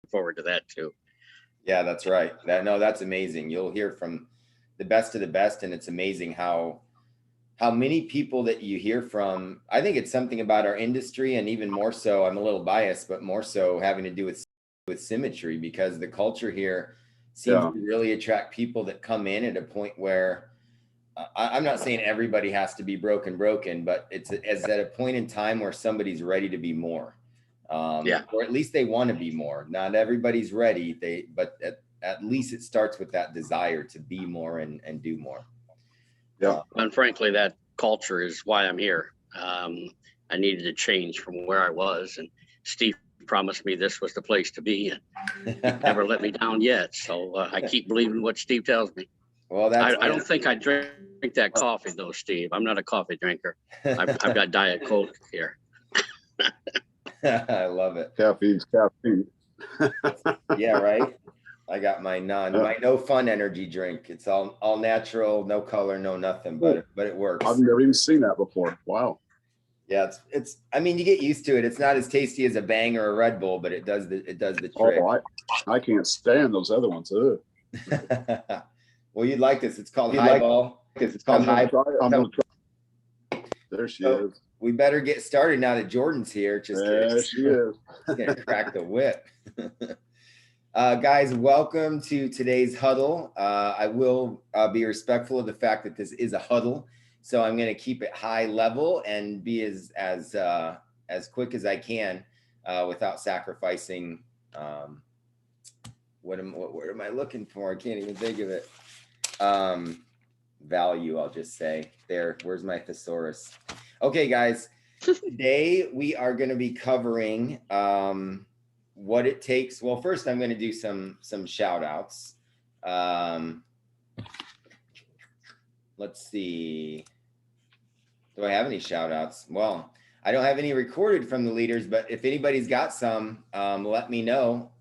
forward to that too. Yeah, that's right. That's amazing. You'll hear from the best of the best, and it's amazing how many people that you hear from. I think it's something about our industry, and even more so, I'm a little biased, but more so having to do with Symmetry, because the culture here seems to really attract people that come in at a point where I'm not saying everybody has to be broken, but it's at a point in time where somebody's ready to be more. Or at least they want to be more. Not everybody's ready, but at least it starts with that desire to be more and do more. And frankly, that culture is why I'm here. I needed to change from where I was, and Steve promised me this was the place to be, and he never let me down yet. So I keep believing what Steve tells me. Well, I don't think I drink that coffee though, Steve. I'm not a coffee drinker. I've got Diet Coke here. I love it. Caffeine's caffeine. Yeah, right. I got my no fun energy drink. It's all natural, no color, no nothing, but it works. I've never even seen that before. Wow. Yeah, it's. I mean, you get used to it. It's not as tasty as a Bang or a Red Bull, but it does the trick. Oh, I can't stand those other ones. Well, you'd like this. It's called Highball. It's called Highball. I'm gonna try. There she is. We better get started now that Jordan's here. There she is. Gonna crack the whip. Guys, welcome to today's huddle. I will be respectful of the fact that this is a huddle, so I'm going to keep it high level and be as quick as I can without sacrificing. What word am I looking for? I can't even think of it. Value, I'll just say. There, where's my thesaurus? Okay, guys, today we are going to be covering what it takes. Well, first I'm going to do some shout outs. Let's see. Do I have any shout outs? Well, I don't have any recorded from the leaders, but if anybody's got some, let me know.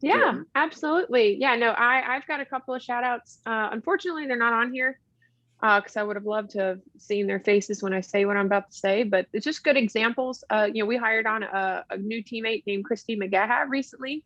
Yeah, Jordan? Absolutely. Yeah, no, I've got a couple of shout outs. Unfortunately, they're not on here because I would have loved to have seen their faces when I say what I'm about to say, but it's just good examples. We hired on a new teammate named Christy McGaha recently.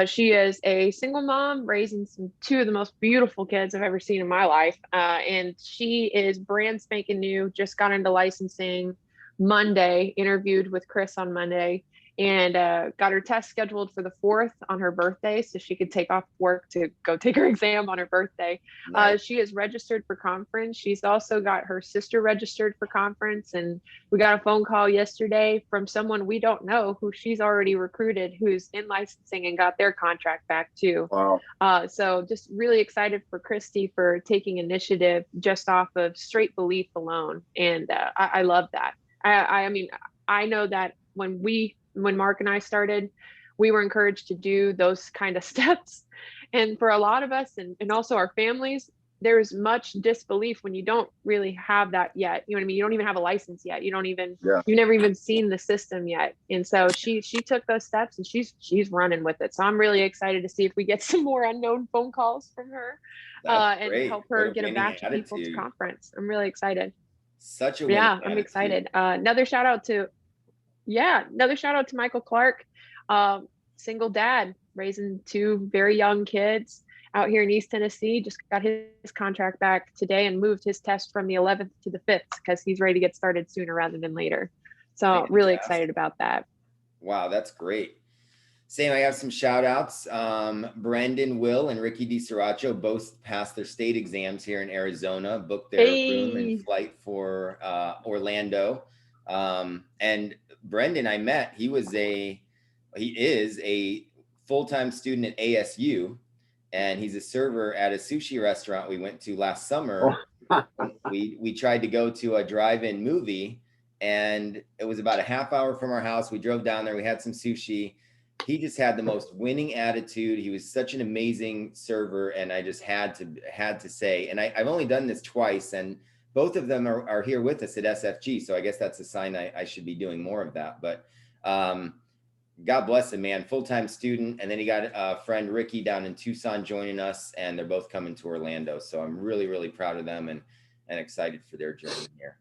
She is a single mom raising two of the most beautiful kids I've ever seen in my life. And she is brand spanking new, just got into licensing Monday, interviewed with Chris on Monday, and got her test scheduled for the 4th on her birthday so she could take off work to go take her exam on her birthday. Nice. She is registered for conference. She's also got her sister registered for conference, and we got a phone call yesterday from someone we don't know who she's already recruited who's in licensing and got their contract back too. Wow. So just really excited for Christy for taking initiative just off of straight belief alone, and I love that. I mean, I know that when Mark and I started, we were encouraged to do those kind of steps. And for a lot of us and also our families, there's much disbelief when you don't really have that yet. You know what I mean? You don't even have a license yet. You've never even seen the system yet. And so she took those steps and she's running with it. So I'm really excited to see if we get some more unknown phone calls from her and help her get a batch of people to conference. I'm really excited. Such a I'm excited. Another shout out to Michael Clark, single dad, raising two very young kids out here in East Tennessee. Just got his contract back today and moved his test from the 11th to the 5th because he's ready to get started sooner rather than later. So really excited about that. Wow, that's great. Same, I have some shout outs. Brendan Will and Ricky DiSiracho both passed their state exams here in Arizona, booked their room and flight for Orlando. And Brendan, I met, he is a full-time student at ASU, and he's a server at a sushi restaurant we went to last summer. We tried to go to a drive-in movie, and it was about a half hour from our house. We drove down there, we had some sushi. He just had the most winning attitude. He was such an amazing server, and I just had to say, and I've only done this twice, and both of them are here with us at SFG. So I guess that's a sign I should be doing more of that. But God bless him, man. Full-time student. And then he got a friend, Ricky, down in Tucson joining us, and they're both coming to Orlando. So I'm really, really proud of them and excited for their journey here.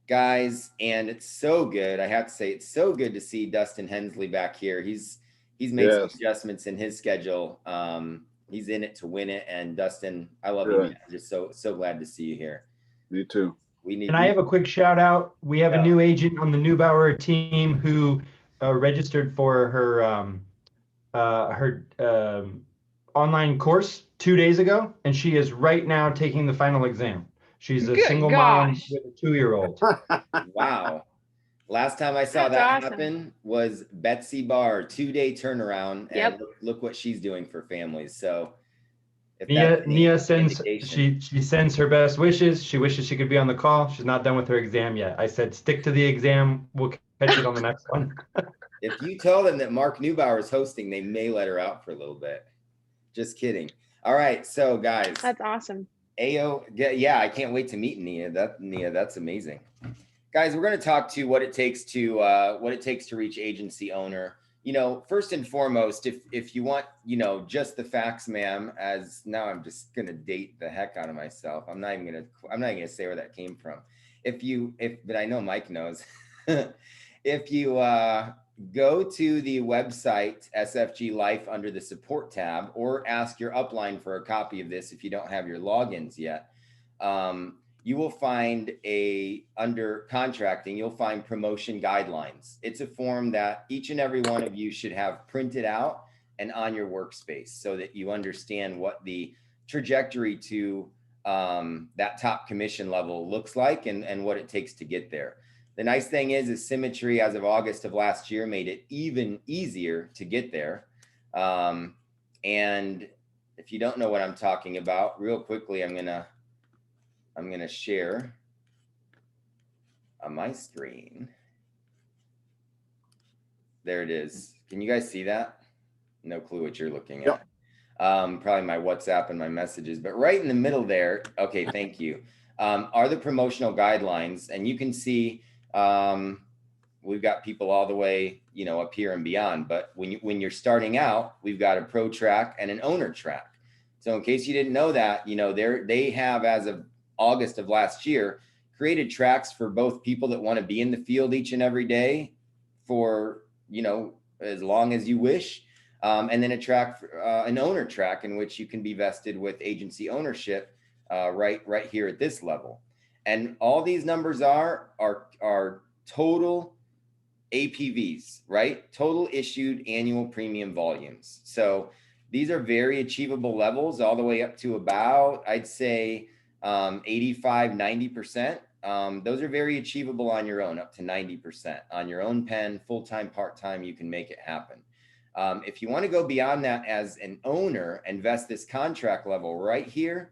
Guys, and it's so good. I have to say, it's so good to see Dustin Hensley back here. He's he's made some Yes. adjustments in his schedule. He's in it to win it. And Dustin, I love you, man. I'm just so glad to see you here. Me too. We need. And I have a quick shout out. We have a Yeah. new agent on the Newbauer team who registered for her online course 2 days ago, and she is right now taking the final exam. She's a Good single gosh. mom with a 2-year-old. Wow. Last time I saw That's that awesome. happen was Betsy Barr, 2-day turnaround. Yep. And look what she's doing for families. So if Nia that's any sends indication. she sends her best wishes. She wishes she could be on the call. She's not done with her exam yet. I said stick to the exam. We'll catch it on the next one. If you tell them that Mark Newbauer is hosting, they may let her out for a little bit. Just kidding. All right, so guys. That's awesome. Yeah, I can't wait to meet Nia. That's amazing. Guys, we're going to talk to what it takes to reach agency owner. You know, first and foremost, if you want, you know, just the facts, ma'am, as now I'm just going to date the heck out of myself. I'm not even going to say where that came from. But I know Mike knows. If you go to the website SFG Life under the support tab, or ask your upline for a copy of this if you don't have your logins yet, you will find under contracting, you'll find promotion guidelines. It's a form that each and every one of you should have printed out and on your workspace so that you understand what the trajectory to that top commission level looks like and what it takes to get there. The nice thing is Symmetry, as of August of last year, made it even easier to get there. And if you don't know what I'm talking about, real quickly, I'm gonna share on my screen. There it is. Can you guys see that? No clue what you're looking at. Probably my WhatsApp and my messages, but right in the middle there, okay, thank you, are the promotional guidelines. And you can see we've got people all the way, you know, up here and beyond. But when you're starting out, we've got a pro track and an owner track. So in case you didn't know that, you know, they have, as of August of last year, created tracks for both people that want to be in the field each and every day for, you know, as long as you wish. And then a track, an owner track, in which you can be vested with agency ownership right here at this level. And all these numbers are total APVs, right? Total issued annual premium volumes. So these are very achievable levels, all the way up to about, I'd say, 85, 90%. Those are very achievable on your own, up to 90% on your own pen, full-time, part-time, you can make it happen. If you want to go beyond that as an owner and vest this contract level right here,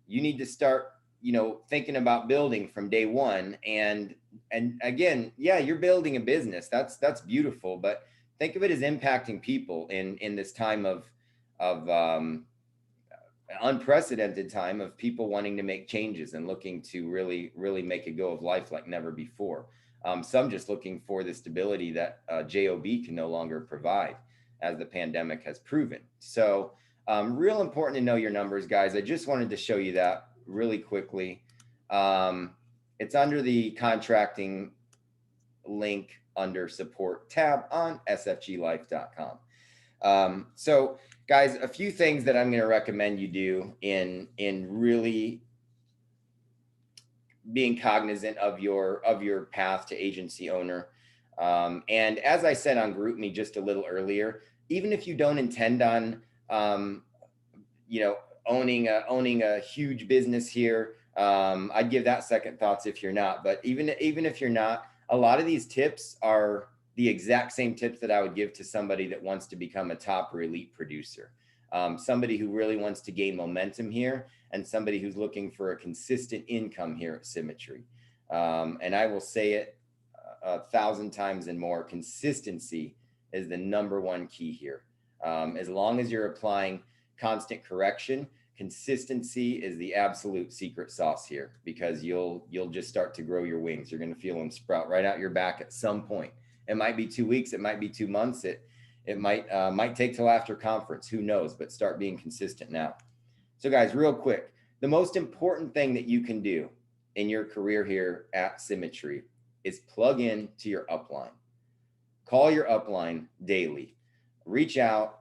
you need to start, you know, thinking about building from day one. And again, yeah, you're building a business. That's beautiful, but think of it as impacting people in this time of unprecedented time of people wanting to make changes and looking to really make a go of life like never before. Some just looking for the stability that JOB can no longer provide, as the pandemic has proven. So real important to know your numbers, guys. I just wanted to show you that really quickly. It's under the contracting link under support tab on sfglife.com. So guys, a few things that I'm going to recommend you do in really being cognizant of your path to agency owner. And as I said on GroupMe just a little earlier, even if you don't intend on, you know, owning a huge business here, I'd give that second thoughts if you're not. But even if you're not, a lot of these tips are the exact same tips that I would give to somebody that wants to become a top or elite producer. Somebody who really wants to gain momentum here, and somebody who's looking for a consistent income here at Symmetry. And I will say it 1,000 times and more, consistency is the #1 key here. As long as you're applying constant correction, consistency is the absolute secret sauce here, because you'll just start to grow your wings. You're going to feel them sprout right out your back at some point. It might be 2 weeks, it might be 2 months, it might take till after conference, who knows, but start being consistent now. So guys, real quick, the most important thing that you can do in your career here at Symmetry is plug in to your upline. Call your upline daily. reach out,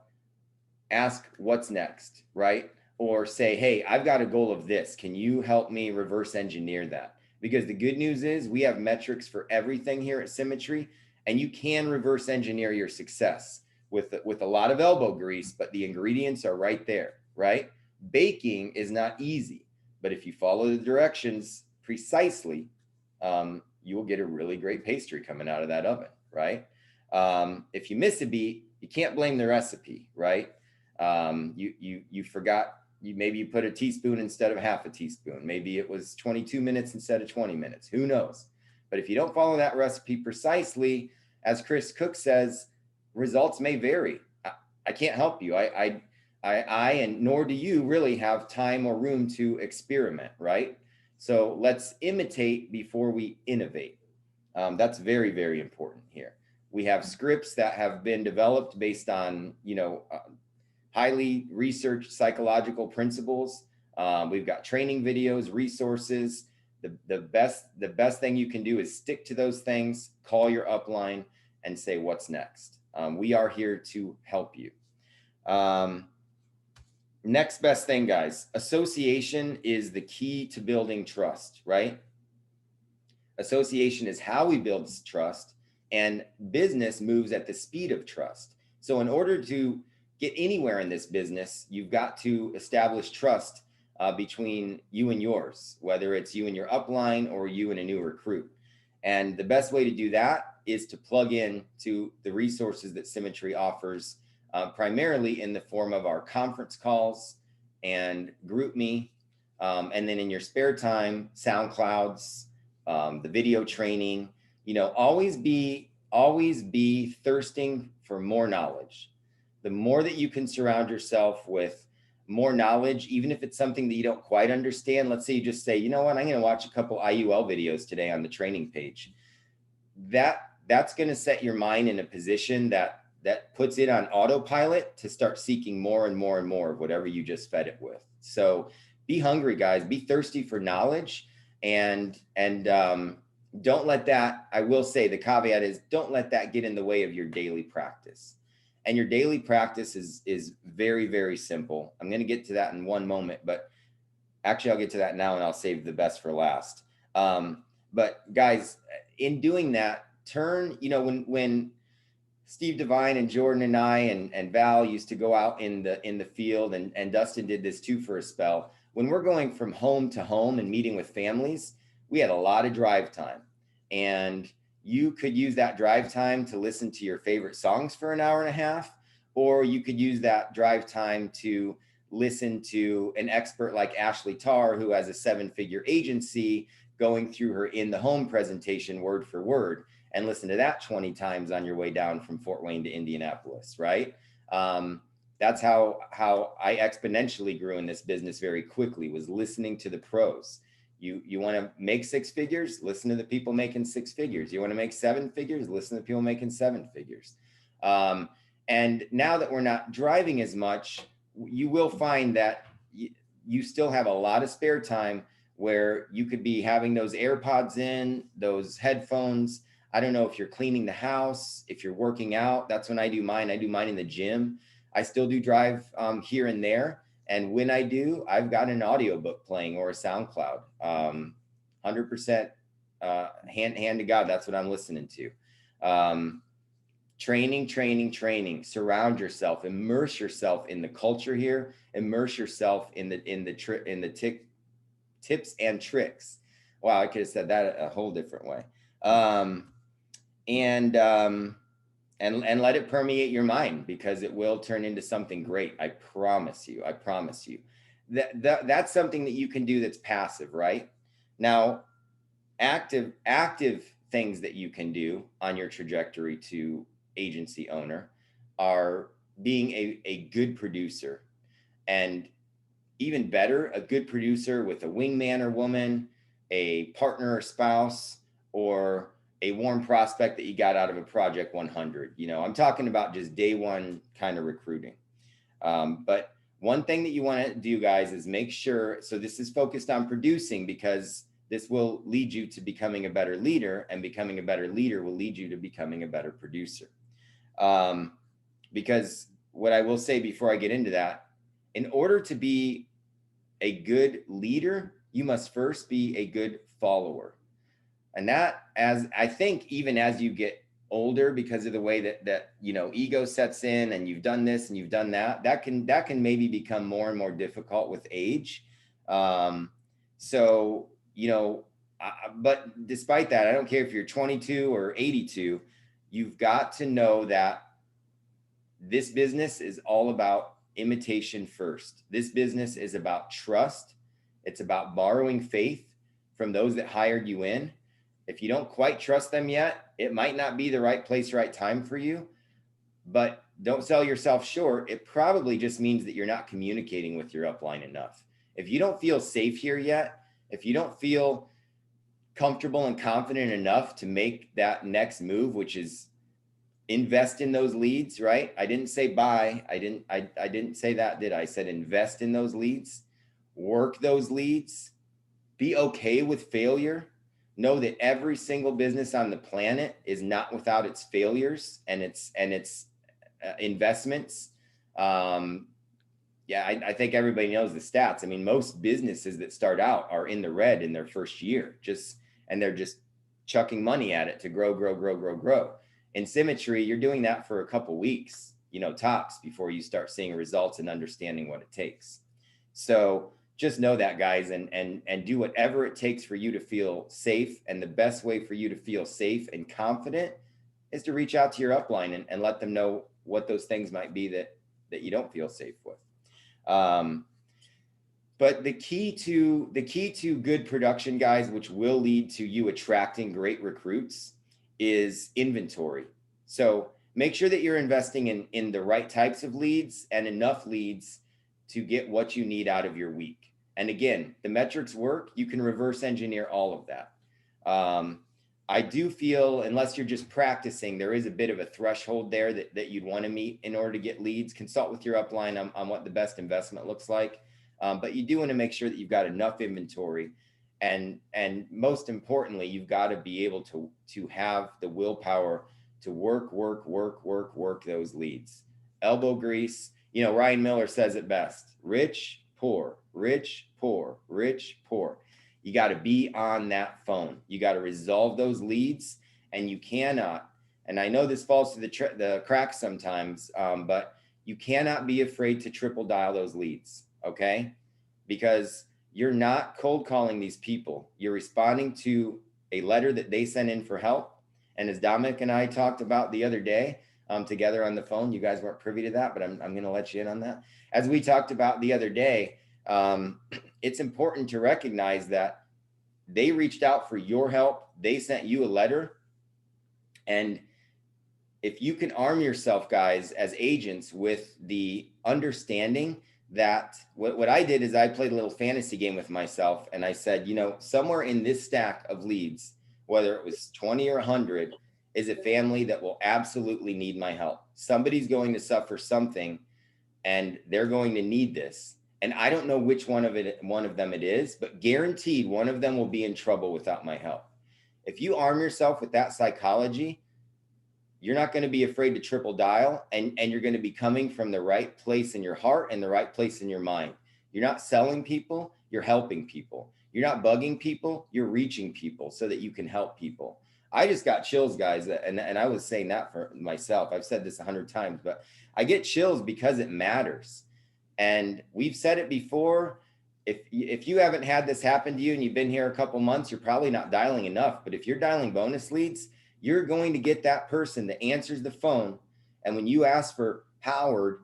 ask what's next, right? Or say, hey, I've got a goal of this. Can you help me reverse engineer that? Because the good news is we have metrics for everything here at Symmetry, and you can reverse engineer your success with a lot of elbow grease, but the ingredients are right there, right? Baking is not easy, but if you follow the directions precisely, you will get a really great pastry coming out of that oven, right? If you miss a beat, you can't blame the recipe, right? You forgot, maybe you put a teaspoon instead of half a teaspoon. Maybe it was 22 minutes instead of 20 minutes. Who knows? But if you don't follow that recipe precisely, as Chris Cook says, results may vary. I can't help you. I and nor do you really have time or room to experiment, right? So let's imitate before we innovate. That's very, very important here. We have scripts that have been developed based on, highly researched psychological principles. We've got training videos, resources. The best thing you can do is stick to those things, call your upline, and say what's next. We are here to help you. Next best thing, guys. Association is the key to building trust, right? Association is how we build trust, and business moves at the speed of trust. So in order to get anywhere in this business, you've got to establish trust between you and yours, whether it's you and your upline or you and a new recruit. And the best way to do that is to plug in to the resources that Symmetry offers, primarily in the form of our conference calls and GroupMe, and then in your spare time, SoundClouds, the video training. Always be thirsting for more knowledge. The more that you can surround yourself with more knowledge, even if it's something that you don't quite understand. Let's say you just say, you know what, I'm going to watch a couple IUL videos today on the training page. That's going to set your mind in a position that puts it on autopilot to start seeking more and more and more of whatever you just fed it with. So be hungry, guys. Be thirsty for knowledge, and don't let that, I will say the caveat is, don't let that get in the way of your daily practice. And your daily practice is very, very simple. I'm going to get to that in one moment, but actually I'll get to that now, and I'll save the best for last. But guys, in doing that, when Steve Devine and Jordan and I and Val used to go out in the field, and Dustin did this too for a spell, when we're going from home to home and meeting with families, we had a lot of drive time, and you could use that drive time to listen to your favorite songs for an hour and a half, or you could use that drive time to listen to an expert like Ashley Tarr, who has a 7-figure agency, going through her in the home presentation word for word, and listen to that 20 times on your way down from Fort Wayne to Indianapolis, right? That's how I exponentially grew in this business very quickly, was listening to the pros. You want to make 6 figures, listen to the people making 6 figures. You want to make 7 figures, listen to the people making 7 figures. And now that we're not driving as much, you will find that you still have a lot of spare time where you could be having those AirPods in, those headphones. I don't know if you're cleaning the house, if you're working out. That's when I do mine. I do mine in the gym. I still do drive here and there. And when I do, I've got an audiobook playing or a SoundCloud. 100% hand to God, that's what I'm listening to. Training. Surround yourself, immerse yourself in the culture here, immerse yourself in the tips and tricks. Wow, I could have said that a whole different way. And let it permeate your mind, because it will turn into something great. I promise you. That's something that you can do that's passive, right? Now, active things that you can do on your trajectory to agency owner are being a good producer, and even better, a good producer with a wingman or woman, a partner or spouse, or a warm prospect that you got out of a Project 100. I'm talking about just day one kind of recruiting. But one thing that you want to do, guys, is make sure, so this is focused on producing, because this will lead you to becoming a better leader, and becoming a better leader will lead you to becoming a better producer. because what I will say before I get into that, in order to be a good leader, you must first be a good follower. And that, as I think, even as you get older, because of the way that you know, ego sets in, and you've done this and you've done that, that can maybe become more and more difficult with age. So, you know, but despite that, I don't care if you're 22 or 82, you've got to know that this business is all about imitation first. This business is about trust. It's about borrowing faith from those that hired you in. If you don't quite trust them yet, it might not be the right place, right time for you, but don't sell yourself short. It probably just means that you're not communicating with your upline enough. If you don't feel safe here yet, if you don't feel comfortable and confident enough to make that next move, which is invest in those leads, right? I didn't say buy. I didn't say that, did I? I said invest in those leads, work those leads, be okay with failure. Know that every single business on the planet is not without its failures and its investments. Yeah, I think everybody knows the stats. I mean, most businesses that start out are in the red in their first year, and they're just chucking money at it to grow. In Symmetry, you're doing that for a couple weeks, you know, tops, before you start seeing results and understanding what it takes. So just know that, guys, and do whatever it takes for you to feel safe. And the best way for you to feel safe and confident is to reach out to your upline and let them know what those things might be that you don't feel safe with. But the key to good production, guys, which will lead to you attracting great recruits, is inventory. So make sure that you're investing in the right types of leads and enough leads to get what you need out of your week. And again, the metrics work. You can reverse engineer all of that. I do feel, unless you're just practicing, there is a bit of a threshold there that you'd want to meet in order to get leads. Consult with your upline on what the best investment looks like. But you do want to make sure that you've got enough inventory. And most importantly, you've got to be able to have the willpower to work those leads. Elbow grease. You know, Ryan Miller says it best: rich, poor, rich, poor, rich, poor. You got to be on that phone. You got to resolve those leads, and you cannot, and I know this falls to the cracks sometimes, but you cannot be afraid to triple dial those leads, okay? Because you're not cold calling these people. You're responding to a letter that they sent in for help. And as Dominic and I talked about the other day together on the phone, you guys weren't privy to that, but I'm going to let you in on that. As we talked about the other day, it's important to recognize that they reached out for your help. They sent you a letter. And if you can arm yourself, guys, as agents with the understanding that what I did is I played a little fantasy game with myself, and I said, you know, somewhere in this stack of leads, whether it was 20 or 100, is a family that will absolutely need my help. Somebody's going to suffer something, and they're going to need this. And I don't know which one of them it is, but guaranteed one of them will be in trouble without my help. If you arm yourself with that psychology, you're not going to be afraid to triple dial, and you're going to be coming from the right place in your heart and the right place in your mind. You're not selling people, you're helping people. You're not bugging people, you're reaching people so that you can help people. I just got chills, guys, and I was saying that for myself. I've said this 100 times, but I get chills because it matters. And we've said it before. If you haven't had this happen to you and you've been here a couple months, you're probably not dialing enough. But if you're dialing bonus leads, you're going to get that person that answers the phone. And when you ask for Howard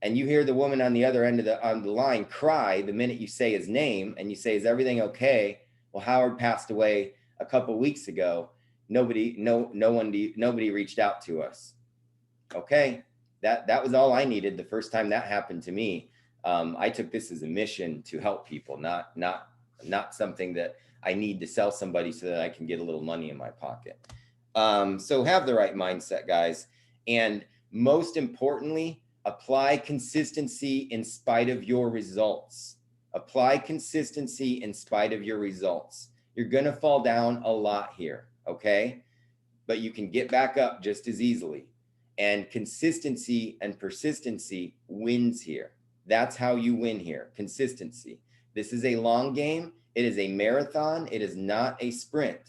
and you hear the woman on the other end of the line cry the minute you say his name and you say, is everything okay? Well, Howard passed away a couple of weeks ago. Nobody reached out to us. Okay. That was all I needed the first time that happened to me. I took this as a mission to help people, not something that I need to sell somebody so that I can get a little money in my pocket. So have the right mindset, guys. And most importantly, apply consistency in spite of your results. Apply consistency in spite of your results. You're going to fall down a lot here, okay? But you can get back up just as easily. And consistency and persistency wins here. That's how you win here, consistency. This is a long game. It is a marathon. It is not a sprint.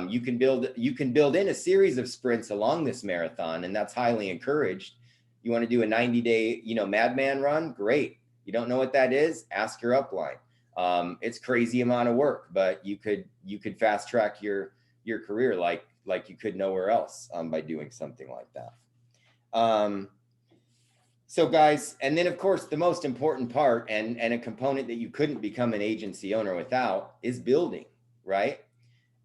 You can build in a series of sprints along this marathon, and that's highly encouraged. You want to do a 90-day, madman run? Great. You don't know what that is? Ask your upline. It's crazy amount of work, but you could fast track your career like you could nowhere else by doing something like that. So guys, and then of course, the most important part and a component that you couldn't become an agency owner without is building, right?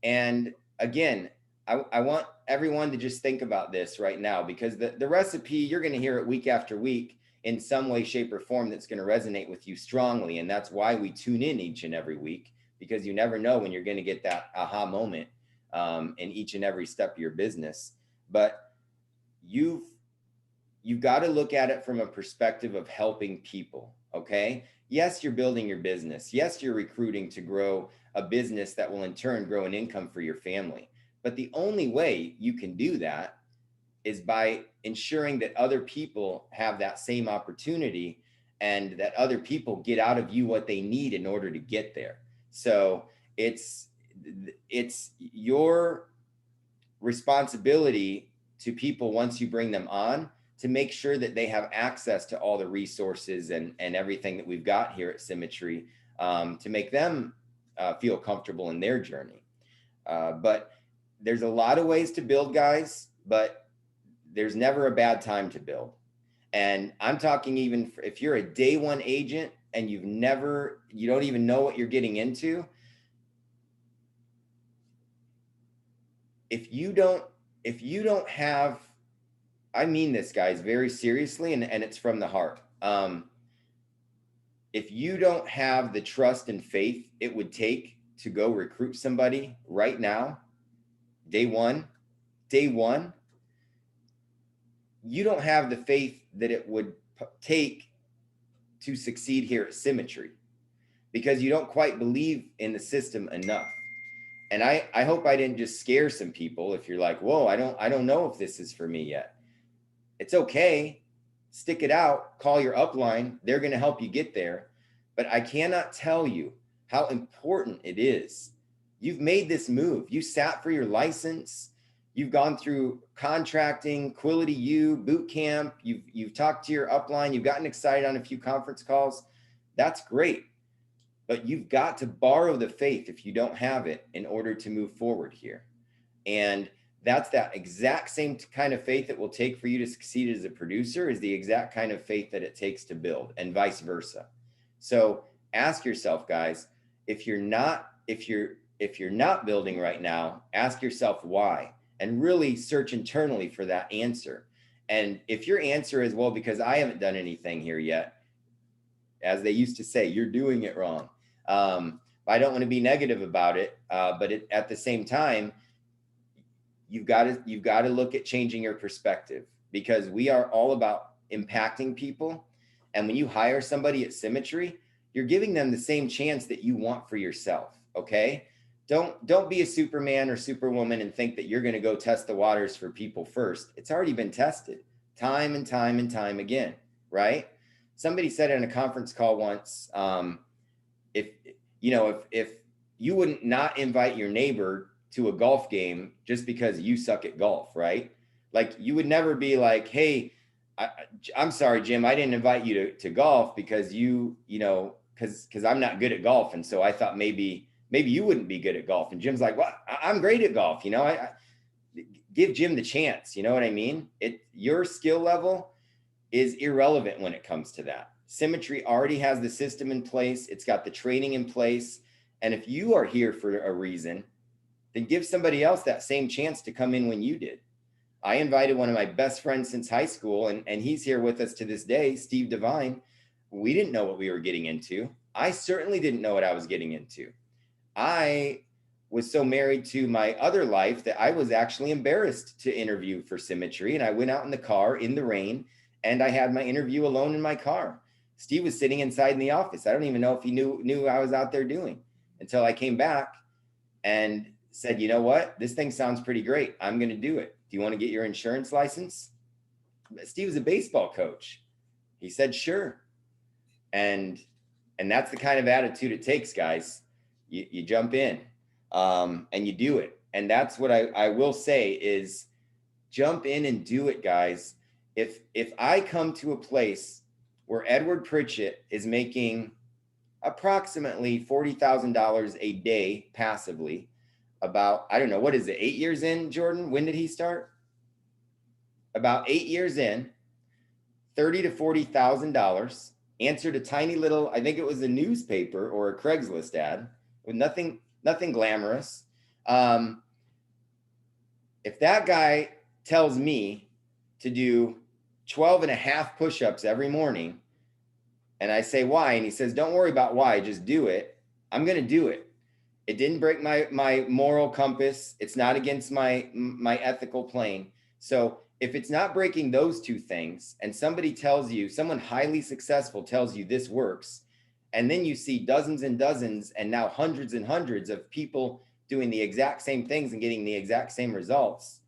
And again, I want everyone to just think about this right now, because the recipe, you're going to hear it week after week in some way, shape, or form that's going to resonate with you strongly. And that's why we tune in each and every week, because you never know when you're going to get that aha moment in each and every step of your business. But you've got to look at it from a perspective of helping people, okay? Yes, you're building your business. Yes, you're recruiting to grow a business that will in turn grow an income for your family. But the only way you can do that is by ensuring that other people have that same opportunity and that other people get out of you what they need in order to get there. So it's your responsibility to people once you bring them on to make sure that they have access to all the resources and everything that we've got here at Symmetry to make them feel comfortable in their journey. But there's a lot of ways to build, guys, but there's never a bad time to build. And I'm talking even if you're a day one agent and you don't even know what you're getting into. If you don't have, I mean this, guys, very seriously, and it's from the heart. If you don't have the trust and faith it would take to go recruit somebody right now, day one, you don't have the faith that it would take to succeed here at Symmetry, because you don't quite believe in the system enough. And I hope I didn't just scare some people. If you're like, whoa, I don't know if this is for me yet. It's okay. Stick it out, call your upline. They're going to help you get there. But I cannot tell you how important it is. You've made this move. You sat for your license. You've gone through contracting, Quality U, boot camp. You've talked to your upline. You've gotten excited on a few conference calls. That's great. But you've got to borrow the faith if you don't have it in order to move forward here. And that's that exact same kind of faith it will take for you to succeed as a producer is the exact kind of faith that it takes to build, and vice versa. So ask yourself, guys, if you're not building right now, ask yourself why, and really search internally for that answer. And if your answer is, well, because I haven't done anything here yet, as they used to say, you're doing it wrong. I don't want to be negative about it, but at the same time, you've got to look at changing your perspective, because we are all about impacting people. And when you hire somebody at Symmetry, you're giving them the same chance that you want for yourself. Okay. Don't be a Superman or Superwoman and think that you're going to go test the waters for people first. It's already been tested time and time and time again. Right. Somebody said in a conference call once, if you wouldn't not invite your neighbor to a golf game just because you suck at golf, right? Like you would never be like, hey, I'm sorry, Jim, I didn't invite you to golf because because I'm not good at golf. And so I thought maybe you wouldn't be good at golf. And Jim's like, well, I'm great at golf. I give Jim the chance. You know what I mean? Your skill level is irrelevant when it comes to that. Symmetry already has the system in place. It's got the training in place. And if you are here for a reason, then give somebody else that same chance to come in when you did. I invited one of my best friends since high school, and he's here with us to this day, Steve Devine. We didn't know what we were getting into. I certainly didn't know what I was getting into. I was so married to my other life that I was actually embarrassed to interview for Symmetry. And I went out in the car in the rain, and I had my interview alone in my car. Steve was sitting inside in the office. I don't even know if he knew I was out there doing, until I came back and said, you know what? This thing sounds pretty great. I'm going to do it. Do you want to get your insurance license? Steve is a baseball coach. He said, sure. And that's the kind of attitude it takes, guys. You jump in and you do it. And that's what I will say is jump in and do it, guys. If I come to a place where Edward Pritchett is making approximately $40,000 a day passively, about, I don't know, what is it, 8 years in, Jordan? When did he start? About 8 years in, $30,000 to $40,000, answered a tiny little, I think it was a newspaper or a Craigslist ad with nothing glamorous. If that guy tells me to do 12 and a half push-ups every morning, and I say, why? And he says, don't worry about why, just do it. I'm going to do it. It didn't break my moral compass. It's not against my ethical plane. So if it's not breaking those two things, and somebody tells you, someone highly successful tells you this works, and then you see dozens and dozens and now hundreds and hundreds of people doing the exact same things and getting the exact same results,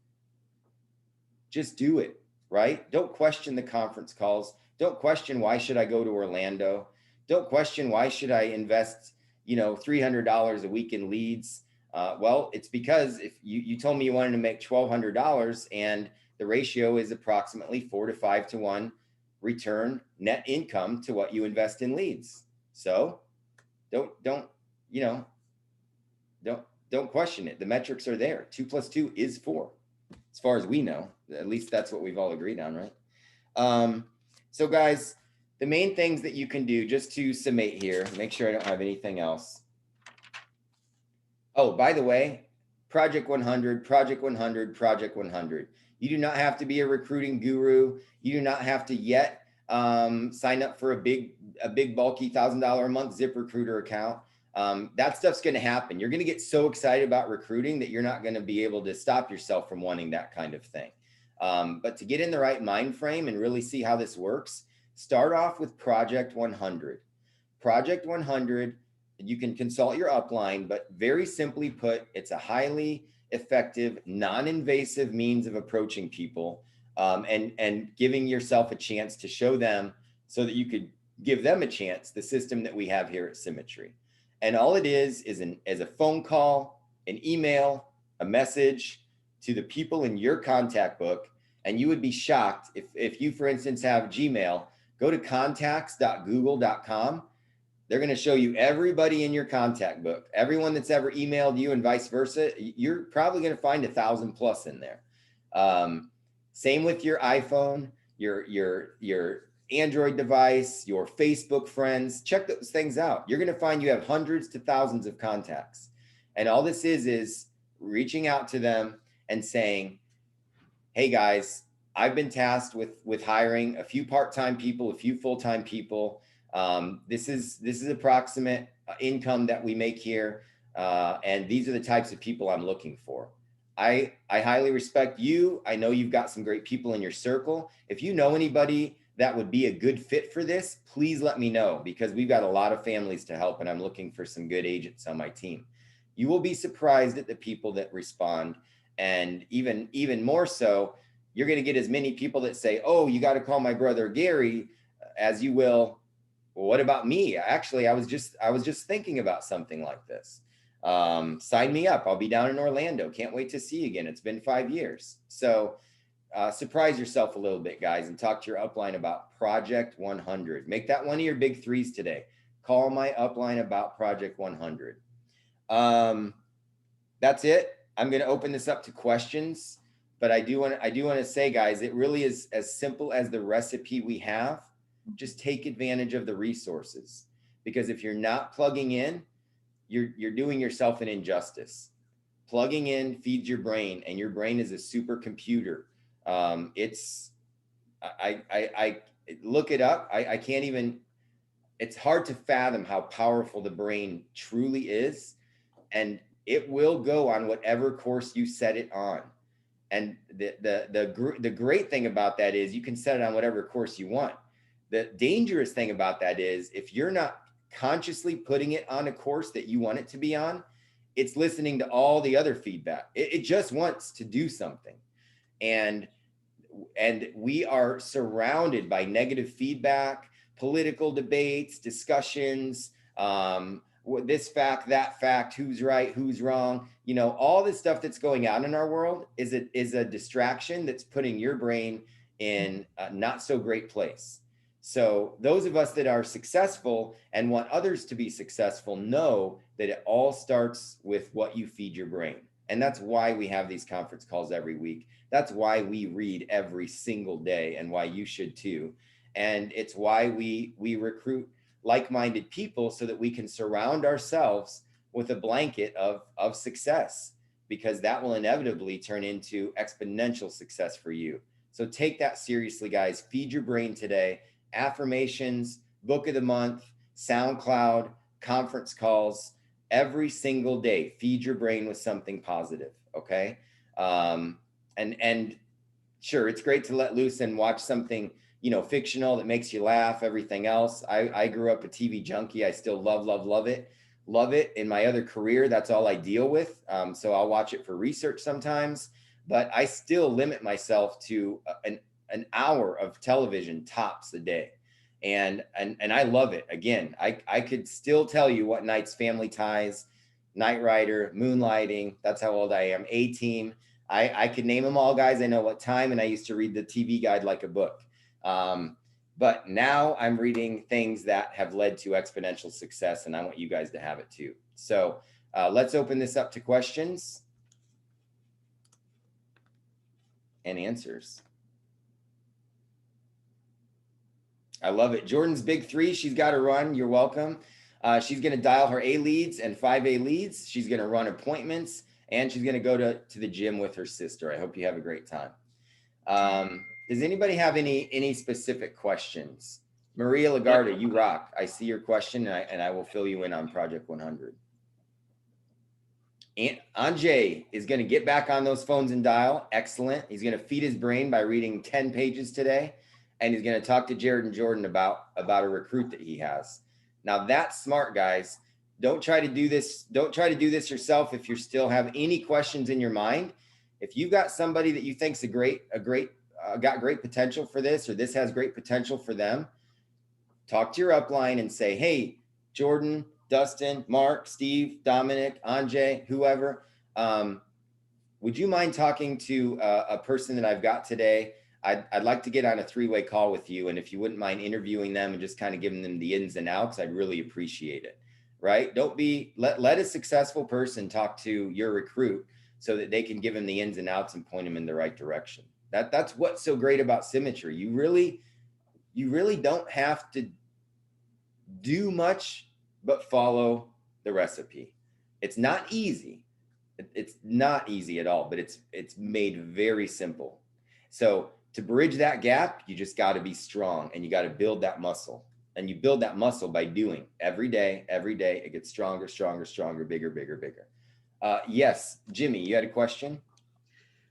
just do it, right? Don't question the conference calls. Don't question, why should I go to Orlando? Don't question, why should I invest, $300 a week in leads? Well, it's because if you told me you wanted to make $1,200 and the ratio is approximately 4 to 5 to 1 return net income to what you invest in leads. So don't question it. The metrics are there. 2 plus 2 is 4. As far as we know, at least that's what we've all agreed on, right? So guys, the main things that you can do, just to summate here, make sure I don't have anything else. Oh, by the way, Project 100, Project 100, Project 100. You do not have to be a recruiting guru. You do not have to yet sign up for a big bulky $1,000 a month ZipRecruiter account. That stuff's going to happen. You're going to get so excited about recruiting that you're not going to be able to stop yourself from wanting that kind of thing. But to get in the right mind frame and really see how this works, start off with Project 100. Project 100, you can consult your upline, but very simply put, it's a highly effective, non-invasive means of approaching people and giving yourself a chance to show them so that you could give them a chance, the system that we have here at Symmetry. And all it is a phone call, an email, a message to the people in your contact book. And you would be shocked if you, for instance, have Gmail, go to contacts.google.com. They're going to show you everybody in your contact book, everyone that's ever emailed you and vice versa. You're probably going to find 1,000 plus in there. Same with your iPhone, your Android device, your Facebook friends. Check those things out. You're going to find you have hundreds to thousands of contacts. And all this is reaching out to them and saying, hey guys, I've been tasked with hiring a few part-time people, a few full-time people. This is approximate income that we make here. And these are the types of people I'm looking for. I highly respect you. I know you've got some great people in your circle. If you know anybody that would be a good fit for this, please let me know, because we've got a lot of families to help and I'm looking for some good agents on my team. You will be surprised at the people that respond. And even more so, you're going to get as many people that say, oh, you got to call my brother Gary, as you will, well, what about me? Actually, I was just thinking about something like this. Sign me up. I'll be down in Orlando. Can't wait to see you again. It's been 5 years. So surprise yourself a little bit, guys, and talk to your upline about Project 100. Make that one of your big threes today. Call my upline about Project 100. That's it. I'm going to open this up to questions, but I do want to say, guys, it really is as simple as the recipe we have. Just take advantage of the resources, because if you're not plugging in, you're doing yourself an injustice. Plugging in feeds your brain, and your brain is a supercomputer. I look it up. I can't even, it's hard to fathom how powerful the brain truly is. And it will go on whatever course you set it on. And the great thing about that is you can set it on whatever course you want. The dangerous thing about that is if you're not consciously putting it on a course that you want it to be on, it's listening to all the other feedback. It just wants to do something. And and we are surrounded by negative feedback, political debates, discussions, this fact, that fact, who's right, who's wrong. You know, all this stuff that's going on in our world is a distraction that's putting your brain in a not so great place. So those of us that are successful and want others to be successful know that it all starts with what you feed your brain. And that's why we have these conference calls every week. That's why we read every single day, and why you should too. And it's why we recruit like-minded people, so that we can surround ourselves with a blanket of success, because that will inevitably turn into exponential success for you. So take that seriously, guys. Feed your brain today. Affirmations, book of the month, SoundCloud, conference calls, every single day. Feed your brain with something positive. Okay. And sure, it's great to let loose and watch something, you know, fictional that makes you laugh, everything else. I grew up a TV junkie. I still love it. In my other career, that's all I deal with. So I'll watch it for research sometimes, but I still limit myself to an hour of television tops a day. And I love it. Again, I could still tell you what nights: Family Ties, Knight Rider, Moonlighting. That's how old I am. A-Team. I could name them all, guys. I know what time, and I used to read the TV guide like a book. But now I'm reading things that have led to exponential success, and I want you guys to have it too. So let's open this up to questions and answers. I love it. Jordan's big three. She's got to run. You're welcome. She's going to dial her A leads and 5A leads. She's going to run appointments, and she's going to go to the gym with her sister. I hope you have a great time. Does anybody have any specific questions? Maria Lagarda, you rock. I see your question, and I will fill you in on Project 100. And Anjay is going to get back on those phones and dial. Excellent. He's going to feed his brain by reading 10 pages today, and he's going to talk to Jared and Jordan about a recruit that he has. Now that's smart, guys. Don't try to do this. Don't try to do this yourself if you still have any questions in your mind. If you've got somebody that you think's got great potential for this, or this has great potential for them, talk to your upline and say, hey, Jordan, Dustin, Mark, Steve, Dominic, Anjay, whoever, would you mind talking to a person that I've got today? I'd like to get on a 3-way call with you. And if you wouldn't mind interviewing them and just kind of giving them the ins and outs, I'd really appreciate it. Right? Let a successful person talk to your recruit so that they can give him the ins and outs and point him in the right direction. That's what's so great about Symmetry. You really don't have to do much but follow the recipe. It's not easy. It's not easy at all, but it's made very simple. So to bridge that gap, you just got to be strong, and you got to build that muscle. And you build that muscle by doing every day. It gets stronger, bigger. Yes, Jimmy, you had a question?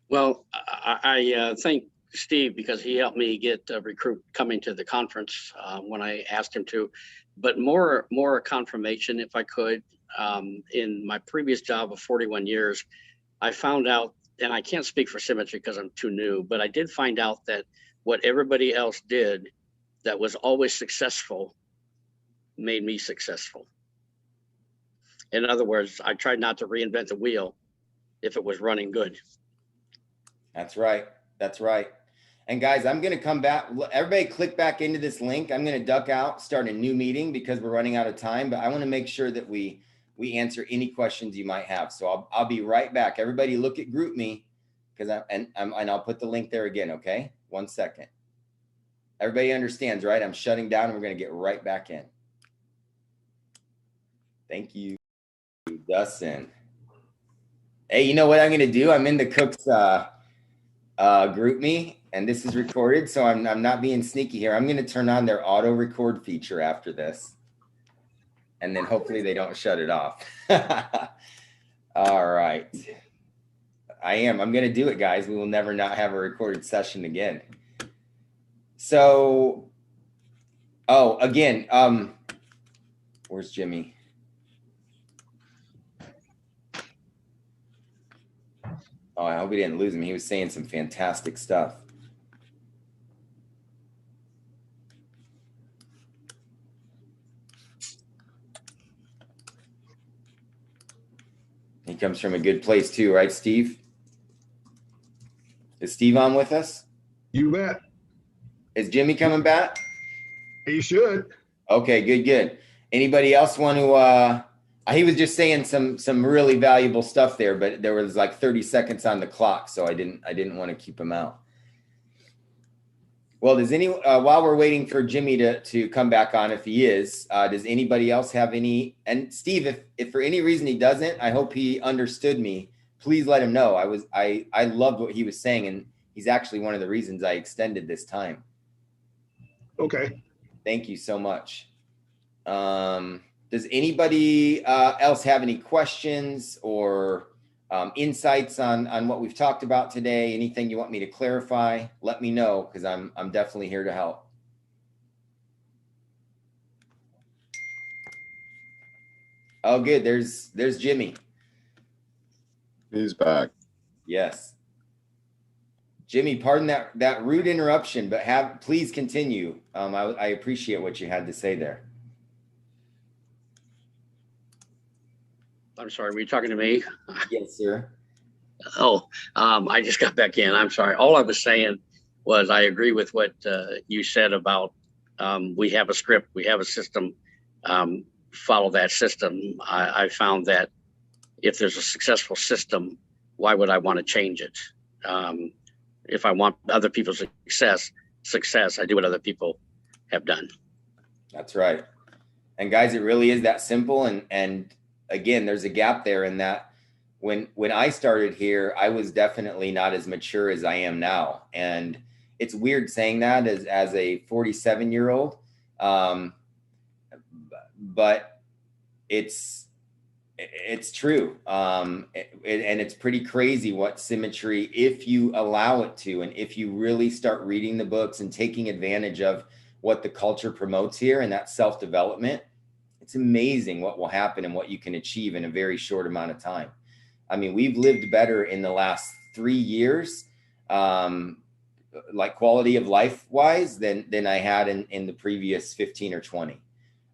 Well, I thank Steve because he helped me get a recruit coming to the conference when I asked him to, but more confirmation if I could. In my previous job of 41 years, I found out, and I can't speak for Symmetry because I'm too new, but I did find out that what everybody else did that was always successful made me successful. In other words, I tried not to reinvent the wheel if it was running good. That's right. And guys, I'm going to come back. Everybody click back into this link. I'm going to duck out, start a new meeting because we're running out of time, but I want to make sure that we answer any questions you might have. So I'll be right back. Everybody look at GroupMe because I'll put the link there again. Okay. 1 second. Everybody understands, right? I'm shutting down and we're going to get right back in. Thank you, Dustin. Hey, you know what I'm going to do? I'm in the Cook's GroupMe, and this is recorded, so I'm not being sneaky here. I'm going to turn on their auto record feature after this, and then hopefully they don't shut it off. All right. I'm going to do it, guys. We will never not have a recorded session again. So, again, where's Jimmy? Oh, I hope we didn't lose him. He was saying some fantastic stuff. He comes from a good place too, right, Steve? Is Steve on with us? You bet. Is Jimmy coming back? He should. Okay, good. Anybody else want to, he was just saying some really valuable stuff there, but there was like 30 seconds on the clock, so I didn't want to keep him out. Well, does while we're waiting for Jimmy to come back on, if he is, does anybody else have any? And Steve, if for any reason he doesn't, I hope he understood me. Please let him know. I loved what he was saying, and he's actually one of the reasons I extended this time. Okay. Thank you so much. Does anybody else have any questions or insights on what we've talked about today? Anything you want me to clarify? Let me know, because I'm definitely here to help. Oh, good. There's Jimmy. He's back. Yes. Jimmy, pardon that rude interruption, but please continue. I appreciate what you had to say there. I'm sorry, were you talking to me? Yes, sir. Oh, I just got back in. I'm sorry. All I was saying was I agree with what you said about we have a script, we have a system, follow that system. I found that if there's a successful system, why would I want to change it? If I want other people's success, I do what other people have done. That's right. And guys, it really is that simple. And again, there's a gap there in that when I started here, I was definitely not as mature as I am now. And it's weird saying that as a 47-year-old. But it's true. And it's pretty crazy what Symmetry, if you allow it to, and if you really start reading the books and taking advantage of what the culture promotes here and that self-development, it's amazing what will happen and what you can achieve in a very short amount of time. I mean, we've lived better in the last 3 years, like quality of life wise than I had in the previous 15 or 20.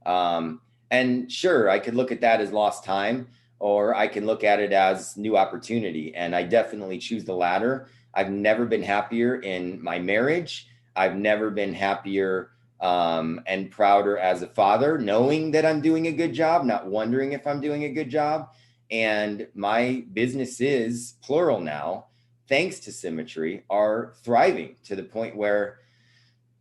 And sure, I could look at that as lost time, or I can look at it as new opportunity. And I definitely choose the latter. I've never been happier in my marriage. I've never been happier and prouder as a father, knowing that I'm doing a good job, not wondering if I'm doing a good job. And my businesses, plural now, thanks to Symmetry, are thriving to the point where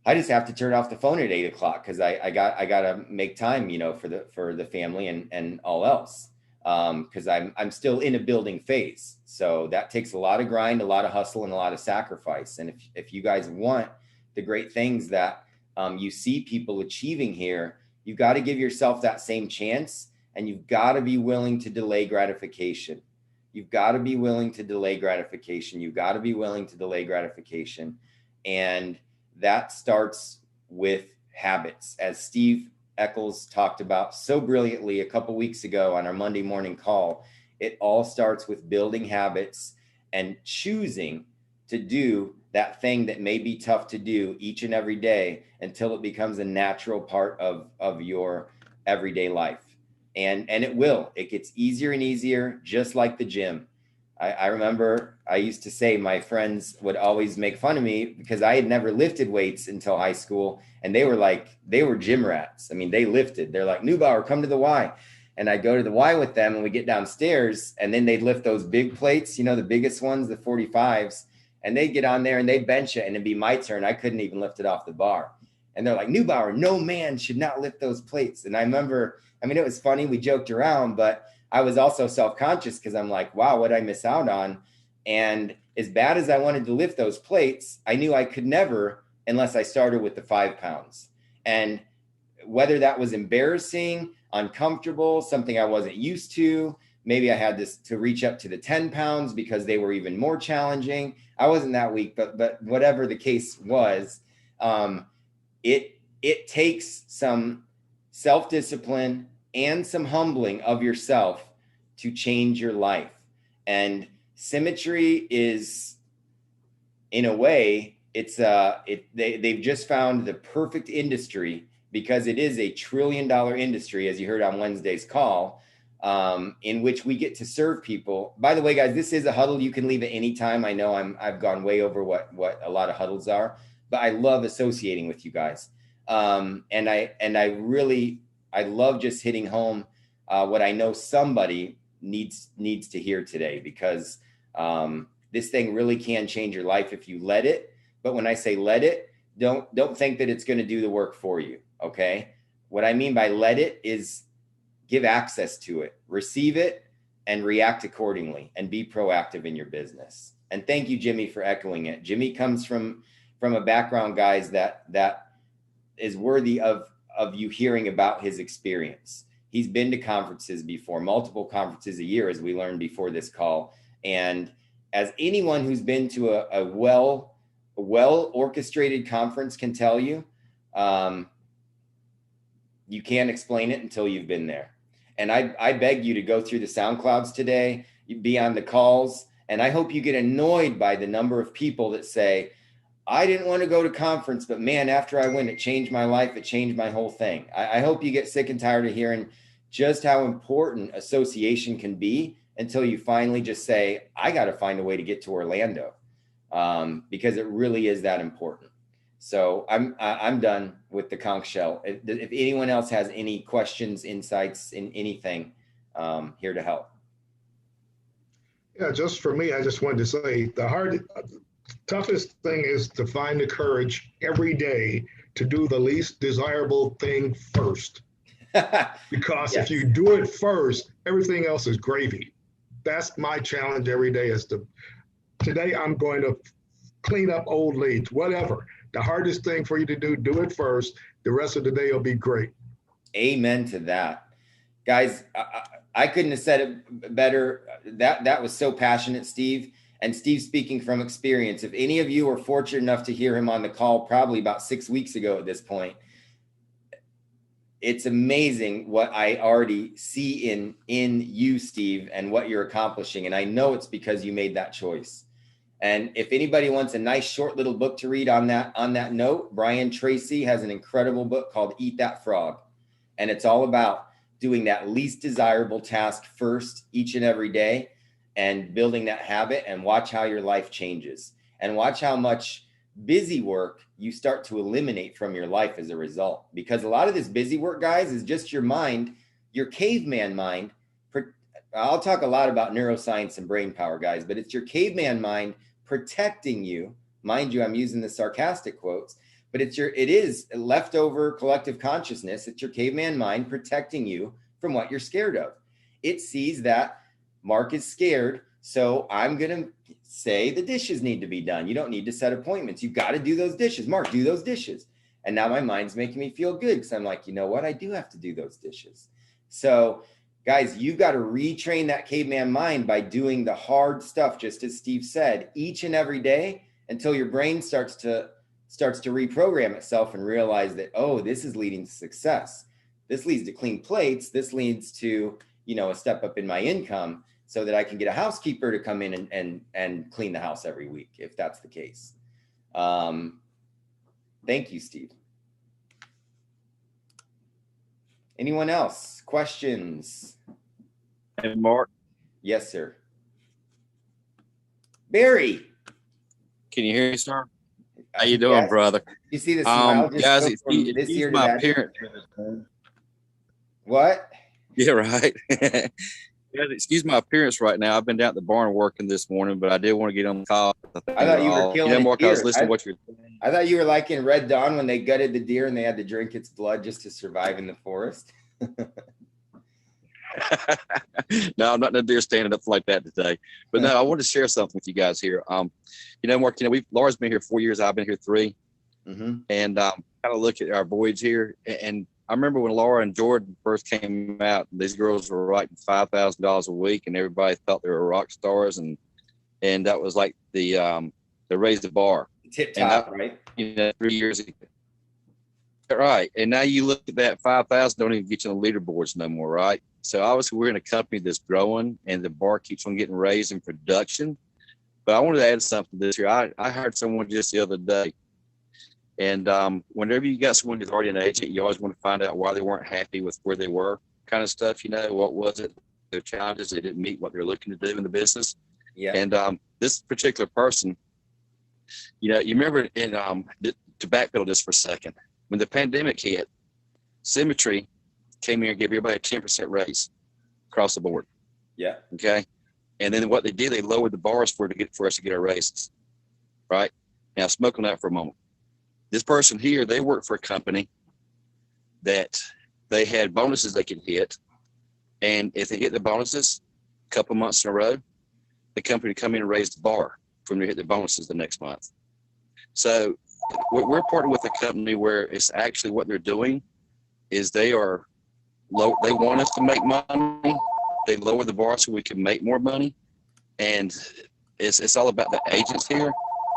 I just have to turn off the phone at 8 o'clock because I got to make time, for the family and all else. Because I'm still in a building phase. So that takes a lot of grind, a lot of hustle, and a lot of sacrifice. And if you guys want the great things that you see people achieving here, you've got to give yourself that same chance, and you've got to be willing to delay gratification. You've got to be willing to delay gratification. You've got to be willing to delay gratification. And that starts with habits, as Steve Eccles talked about so brilliantly a couple weeks ago on our Monday morning call. It all starts with building habits and choosing to do that thing that may be tough to do each and every day until it becomes a natural part of your everyday life. And it gets easier and easier, just like the gym. I remember I used to say my friends would always make fun of me because I had never lifted weights until high school. And they were gym rats. I mean, they lifted. They're like, Newbauer, come to the Y. And I'd go to the Y with them and we get downstairs and then they'd lift those big plates, the biggest ones, the 45s. And they'd get on there and they'd bench it and it'd be my turn. I couldn't even lift it off the bar. And they're like, Newbauer, no man should not lift those plates. And I remember, it was funny. We joked around, but I was also self-conscious because I'm like, wow, what did I miss out on? And as bad as I wanted to lift those plates, I knew I could never unless I started with the 5 pounds. And whether that was embarrassing, uncomfortable, something I wasn't used to, maybe I had to reach up to the 10 pounds because they were even more challenging. I wasn't that weak, but whatever the case was, it takes some self-discipline and some humbling of yourself to change your life. And Symmetry is, in a way, they've just found the perfect industry because it is a $1 trillion industry, as you heard on Wednesday's call. in which we get to serve people. By the way, guys, this is a huddle. You can leave at any time. I know I've gone way over what a lot of huddles are, but I love associating with you guys. And I love just hitting home what I know somebody needs to hear today, because this thing really can change your life if you let it. But when I say let it, don't think that it's going to do the work for you. Okay. What I mean by let it is give access to it, receive it, and react accordingly, and be proactive in your business. And thank you, Jimmy, for echoing it. Jimmy comes from a background, guys, that is worthy of you hearing about his experience. He's been to conferences before, multiple conferences a year, as we learned before this call. And as anyone who's been to a well orchestrated conference can tell you, you can't explain it until you've been there. And I beg you to go through the SoundClouds today, be on the calls, and I hope you get annoyed by the number of people that say, I didn't want to go to conference, but man, after I went, it changed my life. It changed my whole thing. I hope you get sick and tired of hearing just how important association can be until you finally just say, I got to find a way to get to Orlando, because it really is that important. So I'm done with the conch shell. If anyone else has any questions, insights in anything, here to help. Yeah, just for me, I just wanted to say toughest thing is to find the courage every day to do the least desirable thing first. Because Yes. if you do it first, everything else is gravy. That's my challenge every day, today I'm going to clean up old leads, whatever. The hardest thing for you to do it first. The rest of the day will be great. Amen to that. Guys, I couldn't have said it better. That was so passionate, Steve. And Steve speaking from experience. If any of you were fortunate enough to hear him on the call, probably about 6 weeks ago at this point, it's amazing what I already see in you, Steve, and what you're accomplishing. And I know it's because you made that choice. And if anybody wants a nice short little book to read on that note, Brian Tracy has an incredible book called Eat That Frog. And it's all about doing that least desirable task first each and every day and building that habit, and watch how your life changes, and watch how much busy work you start to eliminate from your life as a result. Because a lot of this busy work, guys, is just your mind, your caveman mind. I'll talk a lot about neuroscience and brain power, guys, but it's your caveman mind protecting you. Mind you, I'm using the sarcastic quotes, but it is leftover collective consciousness. It's your caveman mind protecting you from what you're scared of. It sees that Mark is scared, so I'm going to say the dishes need to be done. You don't need to set appointments. You've got to do those dishes. Mark, do those dishes. And now my mind's making me feel good, because I'm like, you know what? I do have to do those dishes. So guys, you've got to retrain that caveman mind by doing the hard stuff, just as Steve said, each and every day, until your brain starts to reprogram itself and realize that, oh, this is leading to success. This leads to clean plates. This leads to, a step up in my income, so that I can get a housekeeper to come in and clean the house every week, if that's the case. Thank you, Steve. Anyone else? Questions? Hey, Mark. Yes, sir. Barry. Can you hear me, sir? How you doing, Yes. brother? You see the smile just guys, go from this excuse year to my that year? appearance. What? Yeah, right. Yeah, excuse my appearance right now. I've been down at the barn working this morning, but I did want to get on the call. I thought you were killing it Mark, I was here. listening to what you're saying. I thought you were like in Red Dawn when they gutted the deer and they had to drink its blood just to survive in the forest. No, I'm not in a deer standing up like that today. But no, I wanted to share something with you guys here. Mark, Laura's been here 4 years. I've been here 3. Mm-hmm. And kind of look at our voyage here. And I remember when Laura and Jordan first came out, these girls were writing $5,000 a week, and everybody thought they were rock stars. And that was like they raised the bar. Tip top, right? 3 years ago. Right. And now you look at that 5,000, don't even get you on the leaderboards no more, right? So obviously we're in a company that's growing, and the bar keeps on getting raised in production. But I wanted to add something this year. I heard someone just the other day. And whenever you got someone who's already an agent, you always want to find out why they weren't happy with where they were, kind of stuff. What was it their challenges. They didn't meet what they're looking to do in the business. Yeah. And this particular person, you remember to backpedal just for a second, when the pandemic hit, Symmetry came here and gave everybody a 10% raise across the board. Yeah. Okay. And then what they did, they lowered the bars for us to get our raises. Right. Now, smoke on that for a moment. This person here, they worked for a company that they had bonuses they could hit. And if they hit the bonuses a couple months in a row, the company would come in and raise the bar for them to hit the bonuses the next month. So we're partnered with a company where it's actually what they're doing is they are low. They want us to make money. They lower the bar so we can make more money. And it's all about the agents here.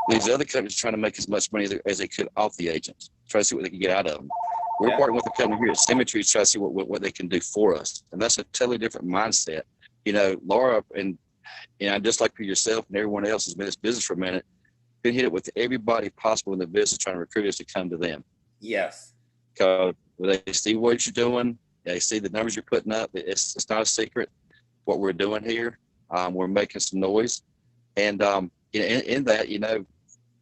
These other companies are trying to make as much money as they could off the agents, try to see what they can get out of them. We're partnering with a company here at Symmetry to try to see what they can do for us. And that's a totally different mindset. Laura and just like for yourself and everyone else who's been in this business for a minute, been hit it with everybody possible in the business trying to recruit us to come to them. Yes. Because they see what you're doing, they see the numbers you're putting up. It's not a secret what we're doing here. We're making some noise. And in that,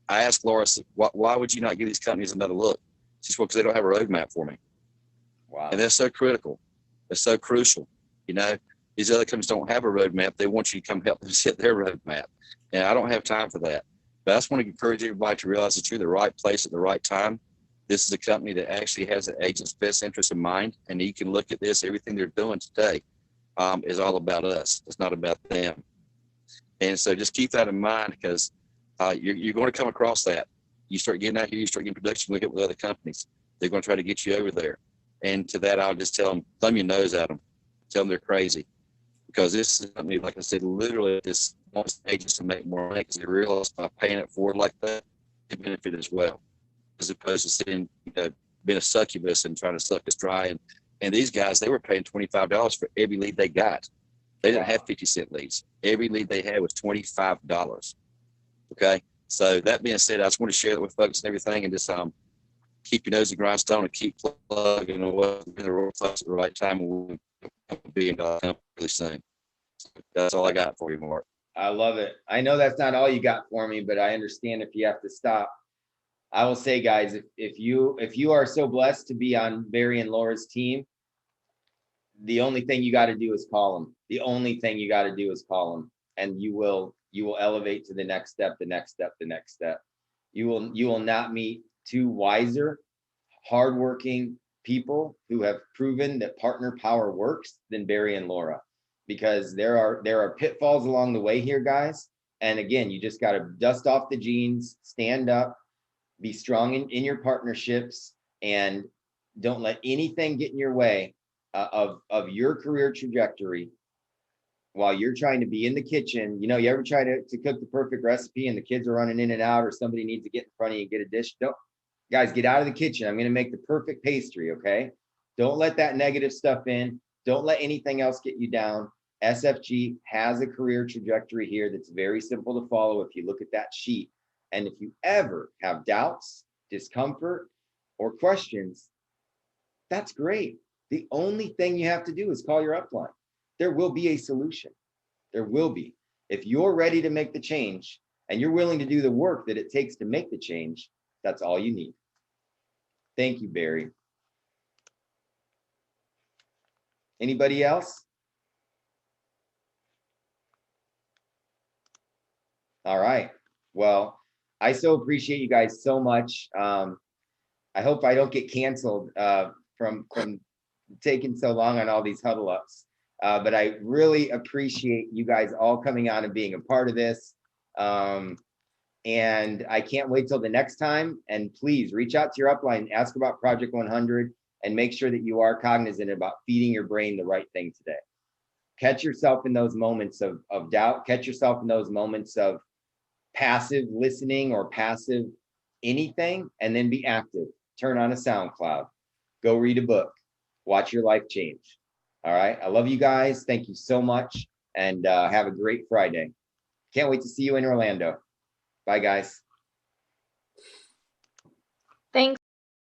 I asked Laura, why would you not give these companies another look? She said, well, because they don't have a roadmap for me. Wow. And that's so critical. It's so crucial. These other companies don't have a roadmap. They want you to come help them set their roadmap. And I don't have time for that. But I just want to encourage everybody to realize that you're in the right place at the right time. This is a company that actually has the agent's best interest in mind. And you can look at this, everything they're doing today is all about us. It's not about them. And so just keep that in mind because you're going to come across that. You start getting out here, you start getting production, look at with other companies. They're going to try to get you over there. And to that, I'll just tell them, thumb your nose at them. Tell them they're crazy. Because this is something, like I said, literally this wants agents to make more money because they realize by paying it forward like that, they benefit as well. As opposed to sitting, being a succubus and trying to suck us dry. And these guys, they were paying $25 for every lead they got. They didn't have 50-cent leads. Every lead they had was $25. Okay. So that being said, I just want to share that with folks and everything and just keep your nose in the grindstone and keep plugging away in the right place at the right time. And we'll be in company really soon. So that's all I got for you, Mark. I love it. I know that's not all you got for me, but I understand if you have to stop. I will say, guys, if you are so blessed to be on Barry and Laura's team, the only thing you got to do is call them. The only thing you got to do is call them, and you will elevate to the next step, the next step, the next step. You will not meet two wiser, hardworking people who have proven that partner power works than Barry and Laura, because there are pitfalls along the way here, guys. And again, you just got to dust off the jeans, stand up, be strong in your partnerships, and don't let anything get in your way of your career trajectory while you're trying to be in the kitchen. You ever try to cook the perfect recipe and the kids are running in and out, or somebody needs to get in front of you and get a dish? Don't, guys, get out of the kitchen. I'm going to make the perfect pastry. Okay. Don't let that negative stuff in. Don't let anything else get you down. SFG has a career trajectory here that's very simple to follow if you look at that sheet. And if you ever have doubts, discomfort, or questions, that's great. The only thing you have to do is call your upline. There will be a solution. There will be. If you're ready to make the change and you're willing to do the work that it takes to make the change, that's all you need. Thank you, Barry. Anybody else? All right. Well, I so appreciate you guys so much. I hope I don't get canceled from taking so long on all these huddle ups. But I really appreciate you guys all coming on and being a part of this. And I can't wait till the next time. And please reach out to your upline, ask about Project 100, and make sure that you are cognizant about feeding your brain the right thing today. Catch yourself in those moments of doubt. Catch yourself in those moments of passive listening or passive anything, and then be active. Turn on a SoundCloud. Go read a book. Watch your life change. All right. I love you guys. Thank you so much. And have a great Friday. Can't wait to see you in Orlando. Bye, guys.